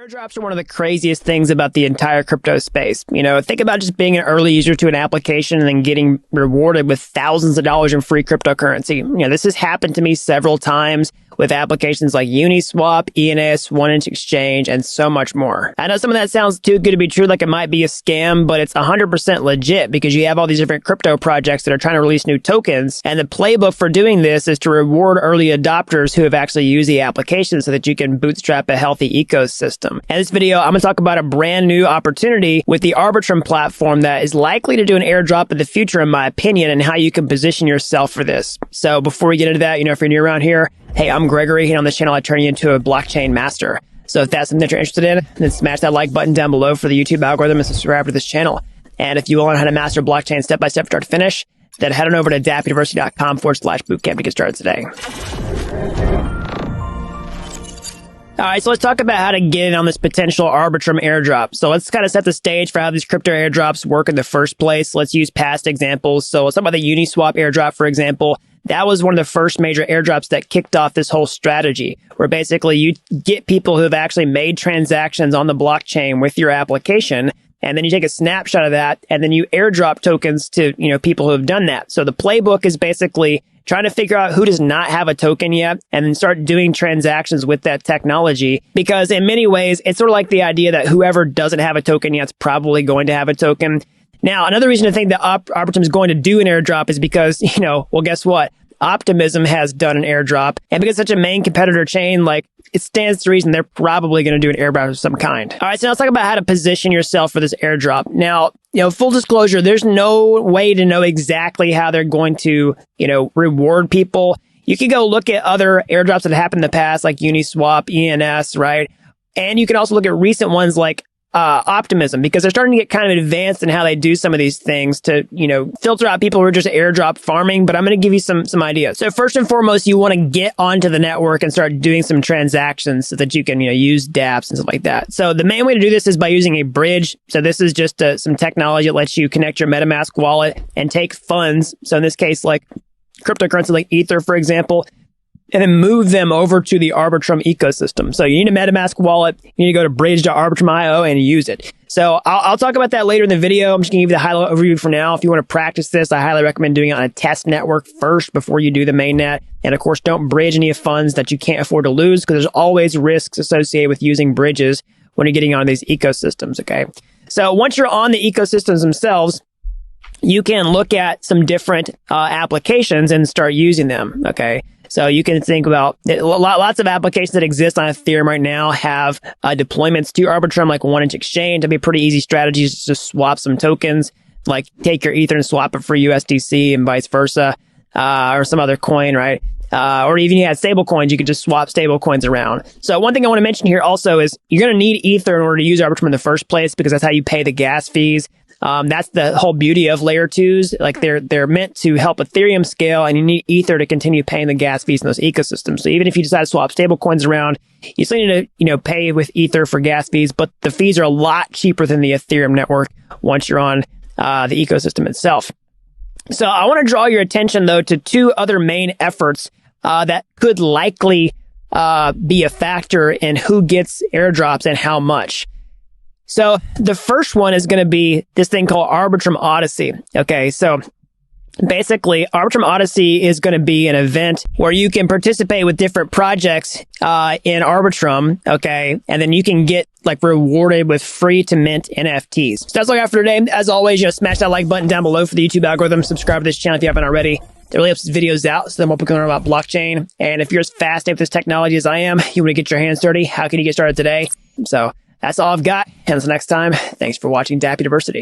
Airdrops are one of the craziest things about the entire crypto space. Think about just being an early user to an application and then getting rewarded with thousands of dollars in free cryptocurrency. This has happened to me several times with applications like Uniswap, ENS, 1inch Exchange, and so much more. I know some of that sounds too good to be true, like it might be a scam, but it's 100% legit because you have all these different crypto projects that are trying to release new tokens, and the playbook for doing this is to reward early adopters who have actually used the application so that you can bootstrap a healthy ecosystem. In this video, I'm going to talk about a brand new opportunity with the ARBITRUM platform that is likely to do an airdrop in the future, in my opinion, and how you can position yourself for this. So before we get into that, if you're new around here, hey, I'm Gregory, and on this channel, I turn you into a blockchain master. So if that's something that you're interested in, then smash that like button down below for the YouTube algorithm and subscribe to this channel. And if you want to learn how to master blockchain step-by-step start to finish, then head on over to dappuniversity.com/bootcamp to get started today. All right, so let's talk about how to get in on this potential ARBITRUM airdrop. So let's kind of set the stage for how these crypto airdrops work in the first place. Let's use past examples. So let's talk about the Uniswap airdrop, for example. That was one of the first major airdrops that kicked off this whole strategy, where basically you get people who have actually made transactions on the blockchain with your application, and then you take a snapshot of that, and then you airdrop tokens to, people who have done that. So the playbook is basically trying to figure out who does not have a token yet and then start doing transactions with that technology. Because in many ways, it's sort of like the idea that whoever doesn't have a token yet is probably going to have a token. Now, another reason to think that ARBITRUM is going to do an airdrop is because, well, guess what? Optimism has done an airdrop. And because it's such a main competitor chain, it stands to reason they're probably going to do an airdrop of some kind. All right, so now let's talk about how to position yourself for this airdrop. Now, full disclosure, there's no way to know exactly how they're going to, reward people. You can go look at other airdrops that happened in the past, like Uniswap, ENS, right? And you can also look at recent ones like Optimism, because they're starting to get kind of advanced in how they do some of these things to, filter out people who are just airdrop farming. But I'm going to give you some ideas. So first and foremost, you want to get onto the network and start doing some transactions so that you can, use dApps and stuff like that. So the main way to do this is by using a bridge. So this is just some technology that lets you connect your MetaMask wallet and take funds. So in this case, like cryptocurrency like Ether, for example, and then move them over to the ARBITRUM ecosystem. So you need a MetaMask wallet. You need to go to bridge.arbitrum.io and use it. So I'll talk about that later in the video. I'm just going to give you the high-level overview for now. If you want to practice this, I highly recommend doing it on a test network first before you do the mainnet. And of course, don't bridge any funds that you can't afford to lose, because there's always risks associated with using bridges when you're getting on these ecosystems, okay? So once you're on the ecosystems themselves, you can look at some different applications and start using them, okay? So you can think about lots of applications that exist on Ethereum right now have deployments to ARBITRUM, like 1inch Exchange. That'd be a pretty easy strategy, just to swap some tokens, like take your Ether and swap it for USDC and vice versa, or some other coin, right? Or even you had stable coins, you could just swap stable coins around. So one thing I want to mention here also is you're going to need Ether in order to use ARBITRUM in the first place, because that's how you pay the gas fees. That's the whole beauty of layer 2s. Like they're meant to help Ethereum scale, and you need Ether to continue paying the gas fees in those ecosystems. So even if you decide to swap stable coins around, you still need to, pay with Ether for gas fees, but the fees are a lot cheaper than the Ethereum network once you're on the ecosystem itself. So I want to draw your attention though to two other main efforts that could likely be a factor in who gets airdrops and how much. So the first one is going to be this thing called ARBITRUM Odyssey. Okay, so basically ARBITRUM Odyssey is going to be an event where you can participate with different projects in ARBITRUM, okay, and then you can get rewarded with free to mint NFTs. So that's all I got for today. As always, smash that like button down below for the YouTube algorithm. Subscribe to this channel if you haven't already. It really helps these videos out, so then more people can learn about blockchain. And if you're as fascinated with this technology as I am, you want to get your hands dirty, how can you get started today? So that's all I've got. And until next time, thanks for watching Dapp University.